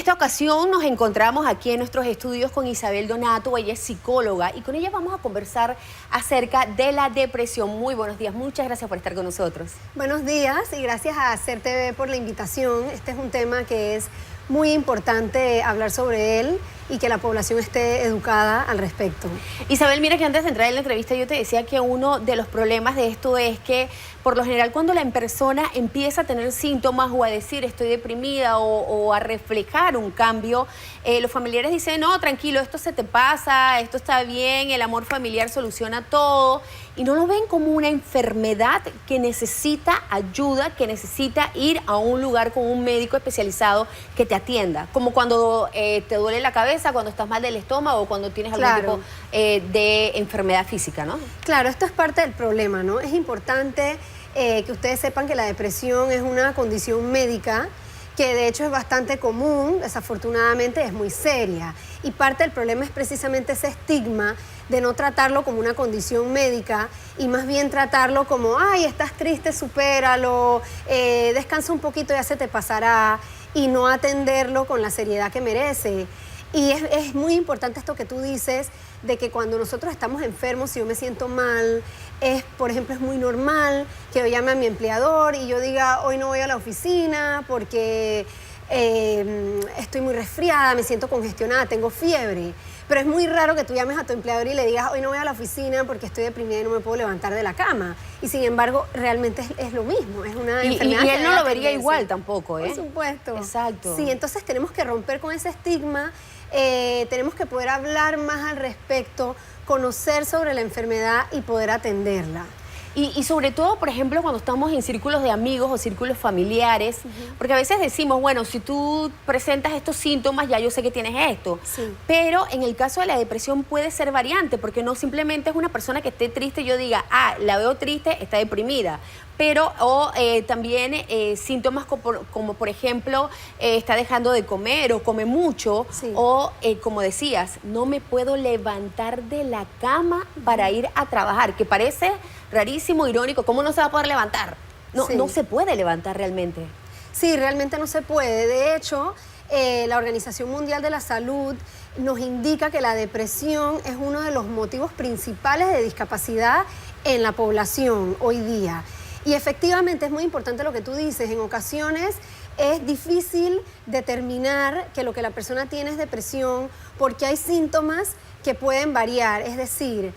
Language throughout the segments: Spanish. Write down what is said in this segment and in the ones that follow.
esta ocasión nos encontramos aquí en nuestros estudios con Isabel Donato. Ella es psicóloga y con ella vamos a conversar acerca de la depresión. Muy buenos días, muchas gracias por estar con nosotros. Buenos días y gracias a Ser TV por la invitación. Este es un tema que es muy importante hablar sobre él y que la población esté educada al respecto. Isabel, mira que antes de entrar en la entrevista yo te decía que uno de los problemas de esto es que por lo general cuando la persona empieza a tener síntomas o a decir estoy deprimida o a reflejar un cambio, los familiares dicen no, tranquilo, esto se te pasa, esto está bien, el amor familiar soluciona todo, y no lo ven como una enfermedad que necesita ayuda, que necesita ir a un lugar con un médico especializado que te atienda, como cuando te duele la cabeza, cuando estás mal del estómago o cuando tienes algún tipo de enfermedad física, ¿no? Claro, esto es parte del problema, ¿no? Es importante que ustedes sepan que la depresión es una condición médica que de hecho es bastante común, desafortunadamente es muy seria. Y parte del problema es precisamente ese estigma de no tratarlo como una condición médica y más bien tratarlo como, ay, estás triste, supéralo, descansa un poquito, ya se te pasará, y no atenderlo con la seriedad que merece. Y es muy importante esto que tú dices, de que cuando nosotros estamos enfermos, si yo me siento mal, por ejemplo, es muy normal que yo llame a mi empleador y yo diga, hoy no voy a la oficina porque estoy muy resfriada, me siento congestionada, tengo fiebre. Pero es muy raro que tú llames a tu empleador y le digas, hoy no voy a la oficina porque estoy deprimida y no me puedo levantar de la cama. Y sin embargo, realmente es lo mismo, es una enfermedad. Y él no lo vería igual tampoco, ¿eh? Por supuesto. Exacto. Sí, entonces tenemos que romper con ese estigma, tenemos que poder hablar más al respecto, conocer sobre la enfermedad y poder atenderla. Y sobre todo, por ejemplo, cuando estamos en círculos de amigos o círculos familiares, porque a veces decimos, bueno, si tú presentas estos síntomas, ya yo sé que tienes esto. Sí. Pero en el caso de la depresión puede ser variante, porque no simplemente es una persona que esté triste y yo diga, ah, la veo triste, está deprimida. Pero también síntomas como por ejemplo, está dejando de comer o come mucho, o como decías, no me puedo levantar de la cama para ir a trabajar, que parece rarísimo, irónico. ¿Cómo no se va a poder levantar? No, no se puede levantar realmente. Sí, realmente no se puede. De hecho, la Organización Mundial de la Salud nos indica que la depresión es uno de los motivos principales de discapacidad en la población hoy día. Y efectivamente es muy importante lo que tú dices. En ocasiones es difícil determinar que lo que la persona tiene es depresión porque hay síntomas que pueden variar. Es decir,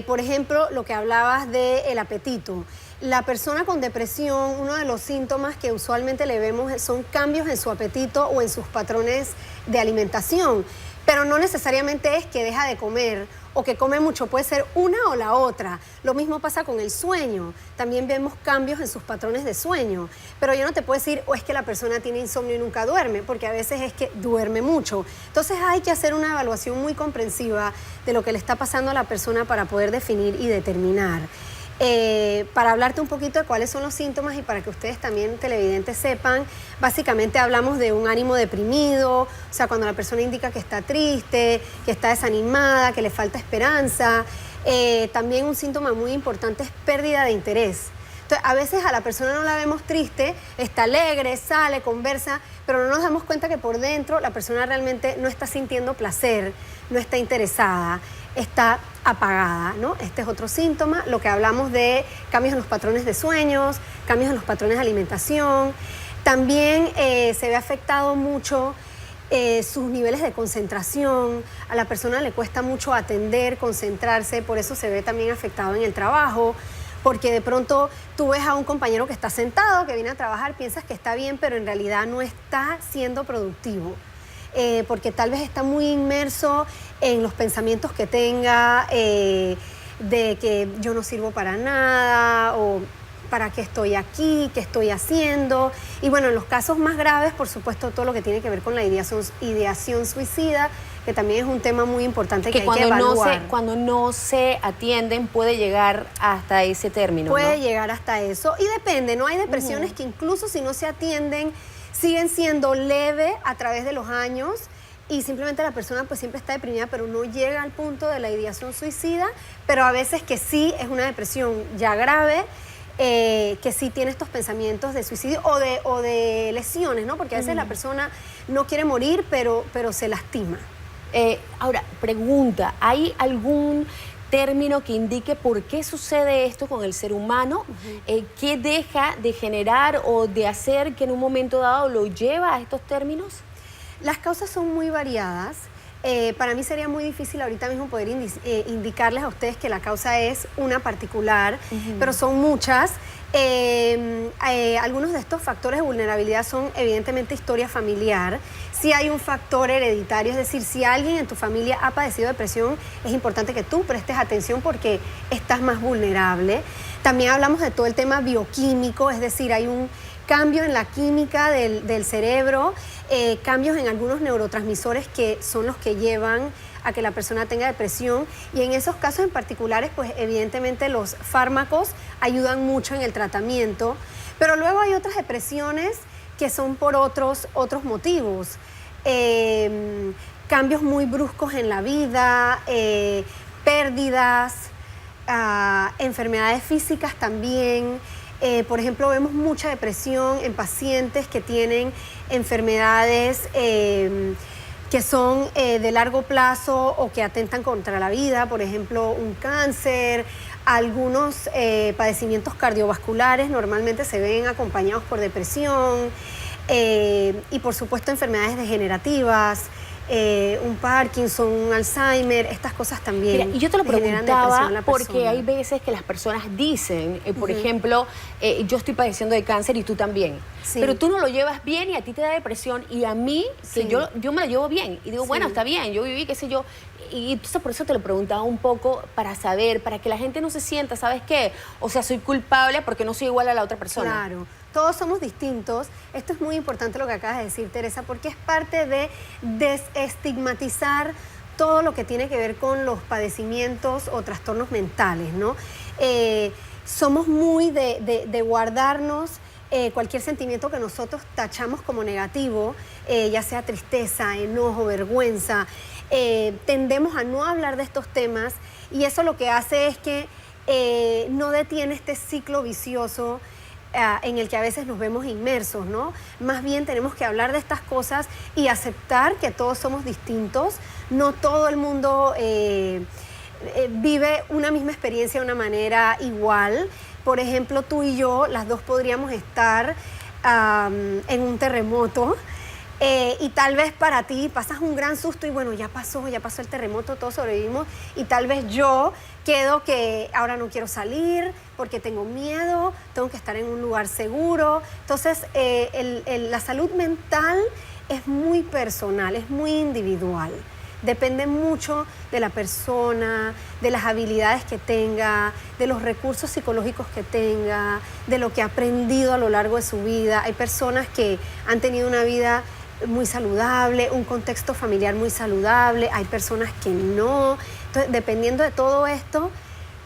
por ejemplo, lo que hablabas del apetito. La persona con depresión, uno de los síntomas que usualmente le vemos son cambios en su apetito o en sus patrones de alimentación. Pero no necesariamente es que deja de comer o que come mucho, puede ser una o la otra. Lo mismo pasa con el sueño. También vemos cambios en sus patrones de sueño. Pero yo no te puedo decir, o es que la persona tiene insomnio y nunca duerme, porque a veces es que duerme mucho. Entonces hay que hacer una evaluación muy comprensiva de lo que le está pasando a la persona para poder definir y determinar. Para hablarte un poquito de cuáles son los síntomas y para que ustedes también, televidentes, sepan, básicamente hablamos de un ánimo deprimido, o sea, cuando la persona indica que está triste, que está desanimada, que le falta esperanza. También un síntoma muy importante es pérdida de interés. Entonces, a veces a la persona no la vemos triste, está alegre, sale, conversa, pero no nos damos cuenta que por dentro la persona realmente no está sintiendo placer, no está interesada, está apagada, ¿no? Este es otro síntoma, lo que hablamos de cambios en los patrones de sueños, cambios en los patrones de alimentación. También se ve afectado mucho sus niveles de concentración. A la persona le cuesta mucho atender, concentrarse, por eso se ve también afectado en el trabajo, porque de pronto tú ves a un compañero que está sentado, que viene a trabajar, piensas que está bien, pero en realidad no está siendo productivo. Porque tal vez está muy inmerso en los pensamientos que tenga, de que yo no sirvo para nada, o para qué estoy aquí, qué estoy haciendo. Y bueno, en los casos más graves, por supuesto, todo lo que tiene que ver con la ideación suicida, que también es un tema muy importante que hay que evaluar. Cuando no se atienden puede llegar hasta ese término, puede llegar hasta eso. Y depende, ¿no? Hay depresiones que incluso si no se atienden, siguen siendo leve a través de los años y simplemente la persona pues siempre está deprimida, pero no llega al punto de la ideación suicida, pero a veces que sí es una depresión ya grave que sí tiene estos pensamientos de suicidio o de lesiones, ¿no? Porque a veces la persona no quiere morir, pero se lastima. Ahora, pregunta, ¿hay algún término que indique por qué sucede esto con el ser humano? ¿Qué deja de generar o de hacer que en un momento dado lo lleva a estos términos? Las causas son muy variadas. Para mí sería muy difícil ahorita mismo poder indicarles a ustedes que la causa es una particular, pero son muchas. Algunos de estos factores de vulnerabilidad son evidentemente historia familiar. Si hay un factor hereditario, es decir, si alguien en tu familia ha padecido depresión, es importante que tú prestes atención porque estás más vulnerable. También hablamos de todo el tema bioquímico, es decir, hay un cambio en la química del cerebro, cambios en algunos neurotransmisores que son los que llevan a que la persona tenga depresión, y en esos casos en particulares, pues evidentemente los fármacos ayudan mucho en el tratamiento, pero luego hay otras depresiones que son por otros motivos, cambios muy bruscos en la vida, pérdidas, enfermedades físicas también. Por ejemplo, vemos mucha depresión en pacientes que tienen enfermedades que son de largo plazo o que atentan contra la vida, por ejemplo, un cáncer, algunos padecimientos cardiovasculares normalmente se ven acompañados por depresión, y por supuesto enfermedades degenerativas, un Parkinson, un Alzheimer, estas cosas también. Mira, y yo te lo preguntaba porque hay veces que las personas dicen, por ejemplo, yo estoy padeciendo de cáncer y tú también, pero tú no lo llevas bien y a ti te da depresión, y a mí, que yo me lo llevo bien, y digo, bueno, está bien, yo viví, qué sé yo, y entonces por eso te lo preguntaba un poco para saber, para que la gente no se sienta, ¿sabes qué? O sea, soy culpable porque no soy igual a la otra persona. Claro. Todos somos distintos. Esto es muy importante lo que acabas de decir, Teresa, porque es parte de desestigmatizar todo lo que tiene que ver con los padecimientos o trastornos mentales, ¿no? Somos muy de guardarnos cualquier sentimiento que nosotros tachamos como negativo, ya sea tristeza, enojo, vergüenza. Tendemos a no hablar de estos temas, y eso lo que hace es que no detiene este ciclo vicioso en el que a veces nos vemos inmersos, ¿no? Más bien tenemos que hablar de estas cosas y aceptar que todos somos distintos. No todo el mundo vive una misma experiencia de una manera igual. Por ejemplo, tú y yo, las dos podríamos estar en un terremoto, y tal vez para ti pasas un gran susto y bueno, ya pasó el terremoto, todos sobrevivimos, y tal vez yo quedo que ahora no quiero salir porque tengo miedo, tengo que estar en un lugar seguro. Entonces, la salud mental es muy personal, es muy individual. Depende mucho de la persona, de las habilidades que tenga, de los recursos psicológicos que tenga, de lo que ha aprendido a lo largo de su vida. Hay personas que han tenido una vida muy saludable, un contexto familiar muy saludable, hay personas que no. Entonces, dependiendo de todo esto,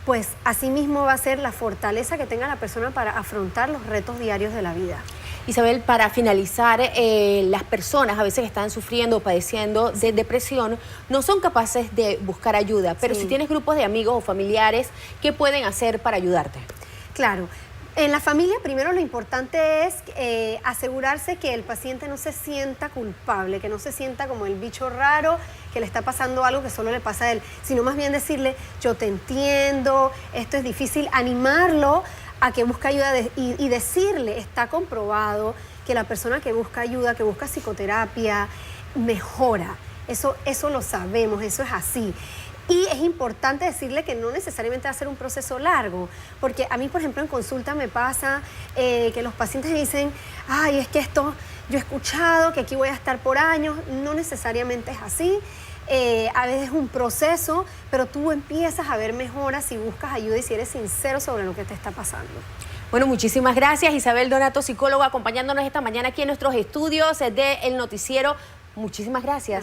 pues así mismo va a ser la fortaleza que tenga la persona para afrontar los retos diarios de la vida. Isabel, para finalizar, las personas a veces que están sufriendo o padeciendo de depresión no son capaces de buscar ayuda, pero si tienes grupos de amigos o familiares, ¿qué pueden hacer para ayudarte? Claro. En la familia, primero lo importante es asegurarse que el paciente no se sienta culpable, que no se sienta como el bicho raro, que le está pasando algo que solo le pasa a él, sino más bien decirle, yo te entiendo, esto es difícil, animarlo a que busque ayuda y decirle, está comprobado que la persona que busca ayuda, que busca psicoterapia, mejora. Eso lo sabemos, eso es así. Y es importante decirle que no necesariamente va a ser un proceso largo, porque a mí, por ejemplo, en consulta me pasa que los pacientes me dicen, ay, es que esto, yo he escuchado que aquí voy a estar por años. No necesariamente es así. A veces es un proceso, pero tú empiezas a ver mejoras si buscas ayuda y si eres sincero sobre lo que te está pasando. Bueno, muchísimas gracias, Isabel Donato, psicóloga, acompañándonos esta mañana aquí en nuestros estudios de El Noticiero. Muchísimas gracias.